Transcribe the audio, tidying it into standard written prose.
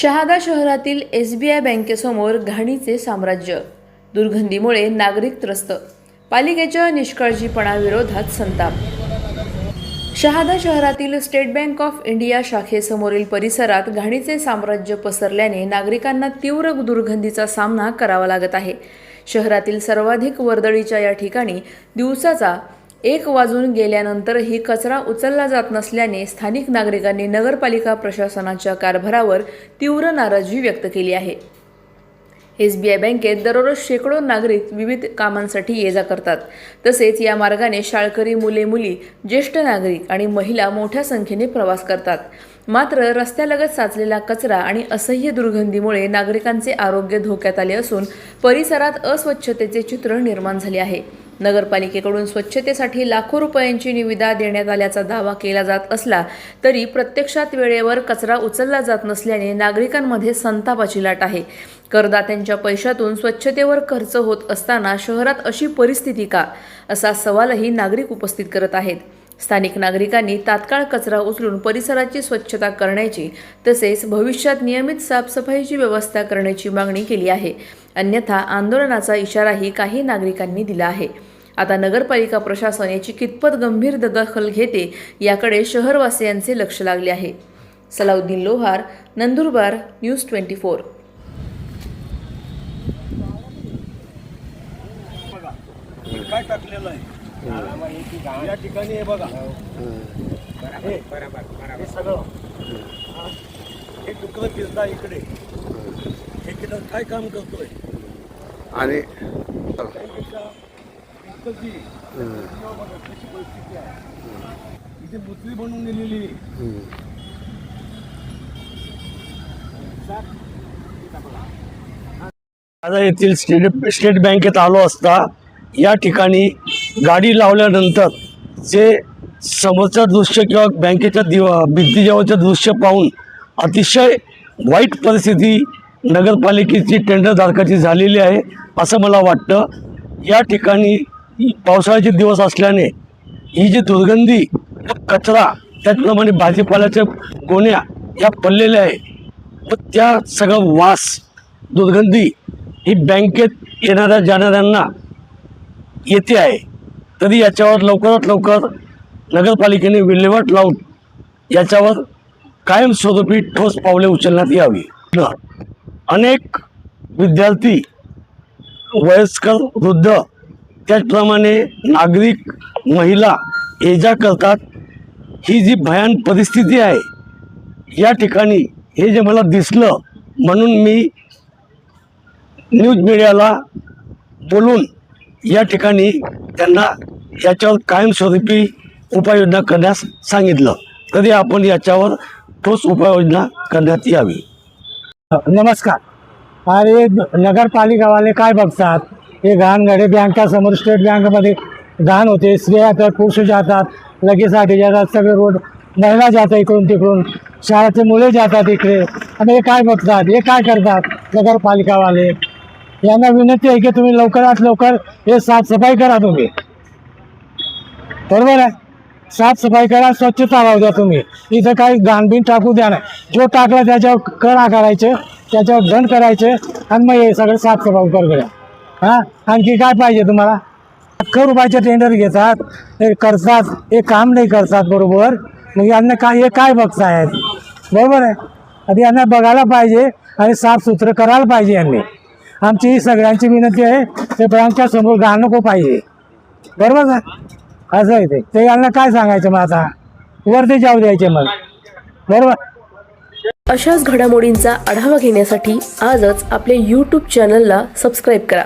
शहादा शहरातील SBI बँकेसमोर घाणीचे साम्राज्य, दुर्गंधीमुळे नागरिक त्रस्त, पालिकेच्या निष्काळजीपणाविरोधात संताप। शहादा शहरातील स्टेट बँक ऑफ इंडिया शाखेसमोरील परिसरात घाणीचे साम्राज्य पसरल्याने नागरिकांना तीव्र दुर्गंधीचा सामना करावा लागत आहे। शहरातील सर्वाधिक वर्दळीच्या या ठिकाणी दिवसाचा 1 वाजून गेल्यानंतरही कचरा उचलला जात नसल्याने स्थानिक नागरिकांनी नगरपालिका प्रशासनाच्या कारभारावर तीव्र नाराजी व्यक्त केली आहे। SBI बँकेत दररोज शेकडो नागरिक विविध कामांसाठी ये-जा करतात। तसेच या मार्गाने शाळकरी मुले-मुली, ज्येष्ठ नागरिक आणि महिला मोठ्या संख्येने प्रवास करतात। मात्र रस्त्यालगत साचलेला कचरा आणि असह्य दुर्गंधीमुळे नागरिकांचे आरोग्य धोक्यात आले असून परिसरात अस्वच्छतेचे चित्र निर्माण झाले आहे। नगरपालिकेकडून स्वच्छतेसाठी लाखो रुपयांची निविदा देण्यात आल्याचा दावा केला जात असला तरी प्रत्यक्षात वेळेवर कचरा उचलला जात नसल्याने नागरिकांमध्ये संतापाची लाट आहे। करदात्यांच्या पैशातून स्वच्छतेवर खर्च होत असताना शहरात अशी परिस्थिती का, असा सवालही नागरिक उपस्थित करत आहेत। स्थानिक नागरिकांनी तात्काळ कचरा उचलून परिसराची स्वच्छता करण्याची तसेच भविष्यात नियमित साफसफाईची व्यवस्था करण्याची मागणी केली आहे। अन्यथा आंदोलनाचा इशाराही काही नागरिकांनी दिला आहे। आता नगरपालिका प्रशासन याची कितपत गंभीर दखल घेते याकडे शहरवासियांचे लक्ष लागले आहे। सलाउद्दीन लोहार, नंदुरबार, न्यूज 24। काय टाकलेलं आहे या ठिकाणी हे बघा, हे सगळं हे डुकरं फिरता इकडे, हे काय काम करतोय आणि इथे मुत्री बनवून दिलेली। आता येथील स्टेट बँकेत आलो असता या ठिकाणी गाडी लावल्यानंतर जे समोरचं दृश्य किंवा बँकेच्या भिंतीजवळचं दृश्य पाहून अतिशय वाईट परिस्थिती नगरपालिकेची टेंडरधारकाची झालेली आहे असं मला वाटतं। या ठिकाणी पावसाळ्याचे दिवस असल्याने ही जी दुर्गंधी, कचरा, त्याचप्रमाणे भाजीपाल्याच्या गोण्या या पडलेल्या आहे व त्या सगळं वास, दुर्गंधी ही बँकेत येणाऱ्या जाणाऱ्यांना येते आहे। तरी याच्यावर लवकरात लवकर नगरपालिकेने विल्हेवाट लावून याच्यावर कायमस्वरूपी ठोस पावले उचलण्यात यावी। अनेक विद्यार्थी, वयस्कर, वृद्ध, त्याचप्रमाणे नागरिक, महिला ये-जा करतात। ही जी भयान परिस्थिती आहे या ठिकाणी हे जे मला दिसलं म्हणून मी न्यूज मीडियाला बोलून या ठिकाणी त्यांना याच्यावर कायमस्वरूपी उपाययोजना करण्यास सांगितलं। तरी आपण याच्यावर ठोस उपाययोजना करण्यात यावी। नमस्कार। अरे नगरपालिकावाले काय बघतात, हे घाण गाडी बँकासमोर, स्टेट बँकमध्ये घाण होते, स्त्रिया तर पुरुष जातात, लगेचसाठी जातात, सगळे रोड महिला जातात इकडून तिकडून, शाळेचे मुले जातात इकडे, आणि हे काय बघतात, हे काय करतात नगरपालिकावाले। यांना विनंती आहे की तुम्ही लवकरात लवकर हे साफसफाई करा, तुम्ही बरोबर आहे, साफसफाई करा, स्वच्छता राहू द्या तुम्ही, इथं काही घाणबीण टाकू द्या नाही, जो टाकला त्याच्यावर करा करायचे, त्याच्यावर दंड करायचे आणि मग हे सगळं साफसफाई करूया। हां, आणखी काय पाहिजे तुम्हाला? लाखो रुपयाचे टेंडर घेतात, हे करतात, हे काम नाही करतात बरोबर, मग यांना काय, हे काय बघतायत, बरोबर आहे, आणि यांना बघायला पाहिजे आणि साफसुथरं करायला पाहिजे यांनी। आमची ही सगळ्यांची विनंती आहे, ते बँकच्या समोर घाण नको पाहिजे, बरोबर ना, असं आहे ते यांना काय सांगायचं, मग आता वरती जाऊ द्यायचे मग, बरोबर। अशाच घडामोडींचा आढावा घेण्यासाठी आजच आपल्या YouTube चॅनलला सबस्क्राईब करा।